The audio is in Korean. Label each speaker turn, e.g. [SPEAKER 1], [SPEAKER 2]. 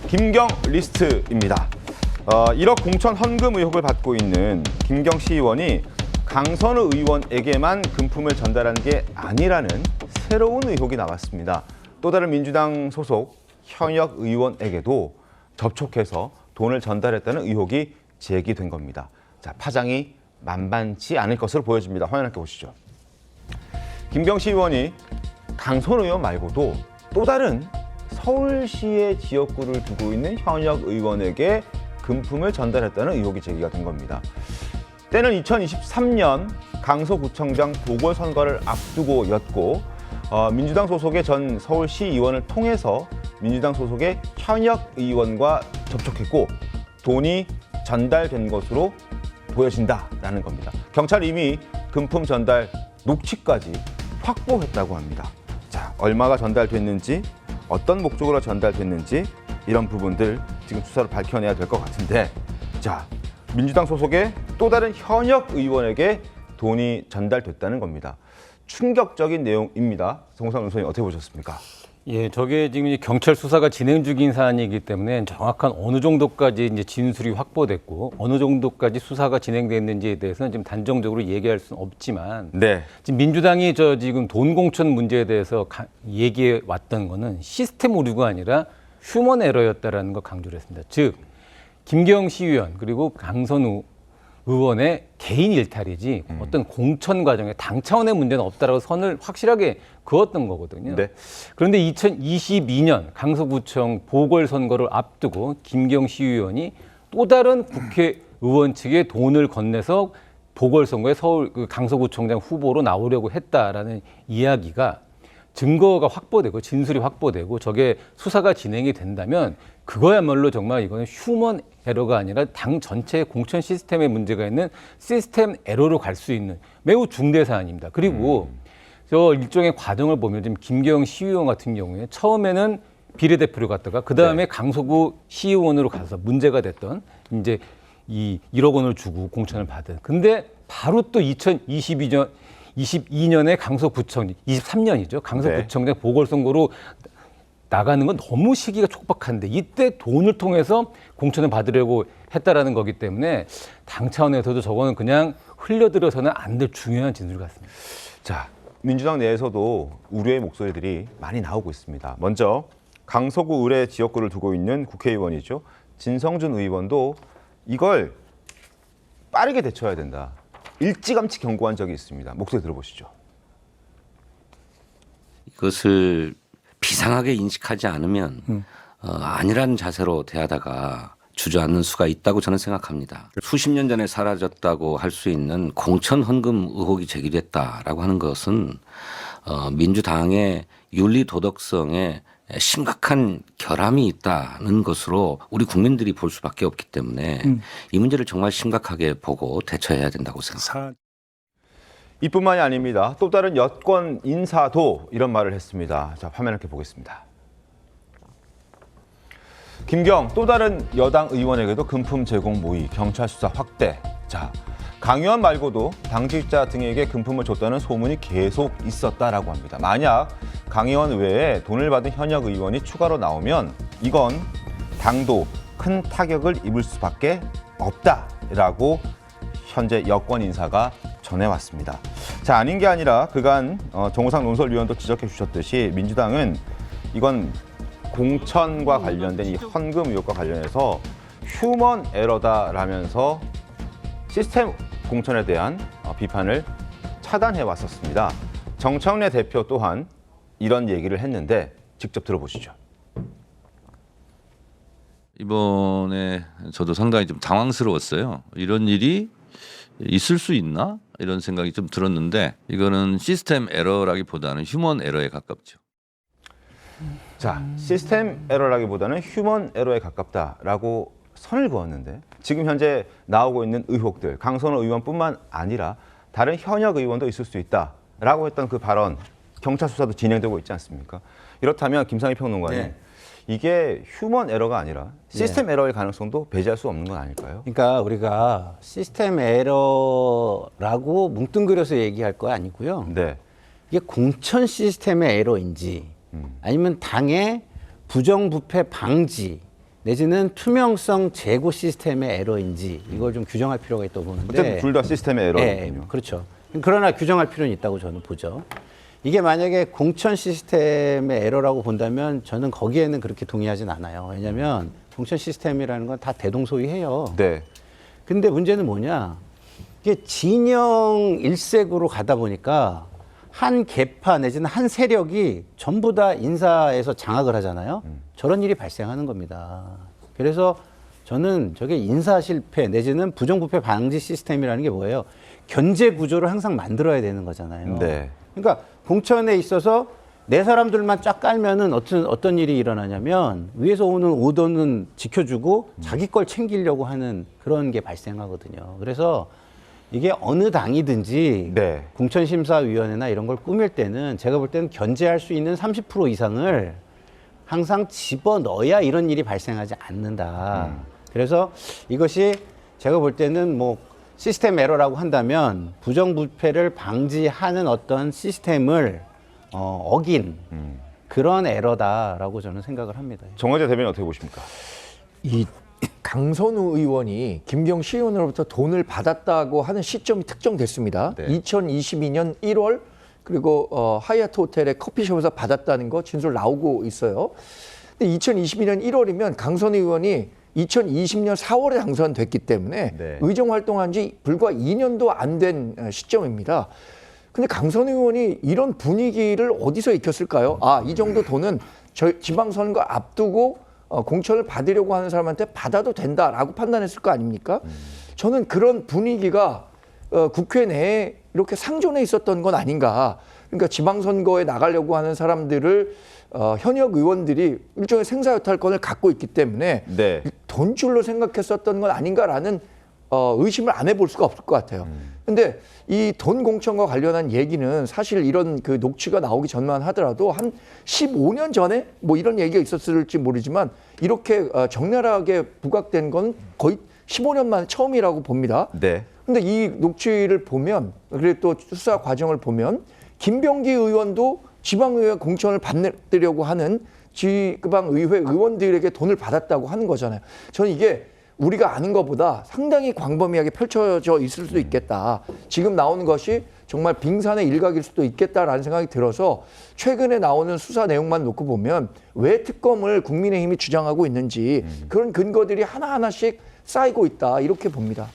[SPEAKER 1] 김경 리스트입니다. 1억 공천 헌금 의혹을 받고 있는 김경 시의원이 강선우 의원에게만 금품을 전달한 게 아니라는 새로운 의혹이 나왔습니다. 또 다른 민주당 소속 현역 의원에게도 접촉해서 돈을 전달했다는 의혹이 제기된 겁니다. 자, 파장이 만만치 않을 것으로 보여집니다. 화면 함께 보시죠. 김경 시의원이 강선우 의원 말고도 또 다른 서울시의 지역구를 두고 있는 현역 의원에게 금품을 전달했다는 의혹이 제기가 된 겁니다. 때는 2023년 강서구청장 보궐선거를 앞두고였고 민주당 소속의 전 서울시 의원을 통해서 민주당 소속의 현역 의원과 접촉했고 돈이 전달된 것으로 보여진다라는 겁니다. 경찰이 이미 금품 전달 녹취까지 확보했다고 합니다. 자, 얼마가 전달됐는지, 어떤 목적으로 전달됐는지 이런 부분들 지금 수사로 밝혀내야 될 것 같은데, 자, 민주당 소속의 또 다른 현역 의원에게 돈이 전달됐다는 겁니다. 충격적인 내용입니다. 정우상 의원님 어떻게 보셨습니까?
[SPEAKER 2] 예, 저게 지금 이제 경찰 수사가 진행 중인 사안이기 때문에 정확한 어느 정도까지 이제 진술이 확보됐고 어느 정도까지 수사가 진행됐는지에 대해서는 지금 단정적으로 얘기할 수는 없지만,
[SPEAKER 1] 네.
[SPEAKER 2] 지금 민주당이 지금 돈 공천 문제에 대해서 얘기해 왔던 거는 시스템 오류가 아니라 휴먼 에러였다라는 거 강조를 했습니다. 즉 김경 시의원 그리고 강선우 의원의 개인 일탈이지 어떤 공천 과정에 당 차원의 문제는 없다라고 선을 확실하게 그었던 거거든요.
[SPEAKER 1] 네.
[SPEAKER 2] 그런데 2022년 강서구청 보궐선거를 앞두고 김경 시의원이 또 다른 국회의원 측에 돈을 건네서 보궐선거에 서울 강서구청장 후보로 나오려고 했다라는 이야기가 증거가 확보되고 진술이 확보되고 저게 수사가 진행이 된다면 그거야말로 정말 이거는 휴먼 에러가 아니라 당 전체의 공천 시스템에 문제가 있는 시스템 에러로 갈 수 있는 매우 중대 사안입니다. 그리고 저 일종의 과정을 보면 지금 김경 시의원 같은 경우에 처음에는 비례대표로 갔다가 그 다음에 강서구 시의원으로 가서 문제가 됐던 이제 이 1억 원을 주고 공천을 받은. 근데 바로 또 2022년에 강서구청 23년이죠. 강서구청장 보궐선거로 나가는 건 너무 시기가 촉박한데 이때 돈을 통해서 공천을 받으려고 했다라는 거기 때문에 당 차원에서도 저거는 그냥 흘려들어서는 안 될 중요한 진술 같습니다.
[SPEAKER 1] 자, 민주당 내에서도 우려의 목소리들이 많이 나오고 있습니다. 먼저 강서구 의뢰 지역구를 두고 있는 국회의원이죠. 진성준 의원도 이걸 빠르게 대처해야 된다. 일찌감치 경고한 적이 있습니다. 목소리 들어보시죠.
[SPEAKER 3] 이것을 비상하게 인식하지 않으면 아니라는 자세로 대하다가 주저앉는 수가 있다고 저는 생각합니다. 수십 년 전에 사라졌다고 할 수 있는 공천 헌금 의혹이 제기됐다라고 하는 것은 민주당의 윤리 도덕성에 심각한 결함이 있다는 것으로 우리 국민들이 볼 수밖에 없기 때문에 이 문제를 정말 심각하게 보고 대처해야 된다고 생각합니다.
[SPEAKER 1] 이뿐만이 아닙니다. 또 다른 여권 인사도 이런 말을 했습니다. 자, 화면 이렇게 보겠습니다. 김경, 또 다른 여당 의원에게도 금품 제공 모의, 경찰 수사 확대. 자, 강 의원 말고도 당직자 등에게 금품을 줬다는 소문이 계속 있었다라고 합니다. 만약 강 의원 외에 돈을 받은 현역 의원이 추가로 나오면 이건 당도 큰 타격을 입을 수밖에 없다라고 현재 여권 인사가 전해왔습니다. 자, 아닌 게 아니라 그간 정우상 논설위원도 지적해 주셨듯이 민주당은 이건 공천과 관련된 이 헌금 의혹과 관련해서 휴먼 에러다라면서 시스템 공천에 대한 비판을 차단해 왔었습니다. 정청래 대표 또한 이런 얘기를 했는데 직접 들어보시죠.
[SPEAKER 4] 이번에 저도 상당히 좀 당황스러웠어요. 이런 일이 있을 수 있나? 이런 생각이 좀 들었는데 이거는 시스템 에러라기보다는 휴먼 에러에 가깝죠.
[SPEAKER 1] 자, 시스템 에러라기보다는 휴먼 에러에 가깝다라고 선을 그었는데 지금 현재 나오고 있는 의혹들, 강선우 의원뿐만 아니라 다른 현역 의원도 있을 수 있다라고 했던 그 발언, 경찰 수사도 진행되고 있지 않습니까? 이렇다면 김상희 평론가님,
[SPEAKER 5] 네.
[SPEAKER 1] 이게 휴먼 에러가 아니라 시스템 에러의 가능성도 배제할 수 없는 건 아닐까요?
[SPEAKER 5] 그러니까 우리가 시스템 에러라고 뭉뚱그려서 얘기할 거 아니고요.
[SPEAKER 1] 네.
[SPEAKER 5] 이게 공천 시스템의 에러인지 아니면 당의 부정부패 방지 내지는 투명성 제고 시스템의 에러인지 이걸 좀 규정할 필요가 있다고 보는데
[SPEAKER 1] 어쨌든 둘 다 시스템의 에러거든요.
[SPEAKER 5] 그렇죠. 그러나 규정할 필요는 있다고 저는 보죠. 이게 만약에 공천 시스템의 에러라고 본다면 저는 거기에는 그렇게 동의하진 않아요. 왜냐하면 공천 시스템이라는 건 다 대동소이해요.
[SPEAKER 1] 네.
[SPEAKER 5] 근데 문제는 뭐냐? 이게 진영 일색으로 가다 보니까 한 계파 내지는 한 세력이 전부 다 인사에서 장악을 하잖아요. 저런 일이 발생하는 겁니다. 그래서 저는 저게 인사 실패 내지는 부정부패 방지 시스템이라는 게 뭐예요? 견제 구조를 항상 만들어야 되는 거잖아요.
[SPEAKER 1] 네.
[SPEAKER 5] 그러니까 공천에 있어서 내 사람들만 쫙 깔면은 어떤 일이 일어나냐면 위에서 오는 오더는 지켜주고 자기 걸 챙기려고 하는 그런 게 발생하거든요. 그래서 이게 어느 당이든지
[SPEAKER 1] 네.
[SPEAKER 5] 공천심사위원회나 이런 걸 꾸밀 때는 제가 볼 때는 견제할 수 있는 30% 이상을 항상 집어넣어야 이런 일이 발생하지 않는다. 그래서 이것이 제가 볼 때는 뭐 시스템 에러라고 한다면 부정부패를 방지하는 어떤 시스템을 어긴 그런 에러다라고 저는 생각을 합니다.
[SPEAKER 1] 정화재 대변인 어떻게 보십니까?
[SPEAKER 6] 이 강선우 의원이 김경시 의원으로부터 돈을 받았다고 하는 시점이 특정됐습니다.
[SPEAKER 1] 네.
[SPEAKER 6] 2022년 1월 그리고 하얏트 호텔의 커피숍에서 받았다는 거 진술 나오고 있어요. 근데 2022년 1월이면 강선우 의원이 2020년 4월에 당선됐기 때문에
[SPEAKER 1] 네.
[SPEAKER 6] 의정 활동한 지 불과 2년도 안 된 시점입니다. 근데 강선우 의원이 이런 분위기를 어디서 익혔을까요? 아, 이 정도 돈은 지방선거 앞두고 공천을 받으려고 하는 사람한테 받아도 된다라고 판단했을 거 아닙니까? 저는 그런 분위기가 국회 내에 이렇게 상존해 있었던 건 아닌가. 그러니까 지방선거에 나가려고 하는 사람들을 현역 의원들이 일종의 생사여탈권을 갖고 있기 때문에
[SPEAKER 1] 네.
[SPEAKER 6] 돈줄로 생각했었던 건 아닌가라는 의심을 안 해볼 수가 없을 것 같아요. 근데 이 돈 공천과 관련한 얘기는 사실 이런 그 녹취가 나오기 전만 하더라도 한 15년 전에 뭐 이런 얘기가 있었을지 모르지만 이렇게 적나라하게 부각된 건 거의 15년 만에 처음이라고 봅니다.
[SPEAKER 1] 네.
[SPEAKER 6] 근데 이 녹취를 보면 그리고 또 수사 과정을 보면 김병기 의원도 지방의회 공천을 받으려고 하는 지방의회 의원들에게 돈을 받았다고 하는 거잖아요. 저는 이게 우리가 아는 것보다 상당히 광범위하게 펼쳐져 있을 수도 있겠다. 지금 나오는 것이 정말 빙산의 일각일 수도 있겠다라는 생각이 들어서 최근에 나오는 수사 내용만 놓고 보면 왜 특검을 국민의힘이 주장하고 있는지 그런 근거들이 하나하나씩 쌓이고 있다. 이렇게 봅니다.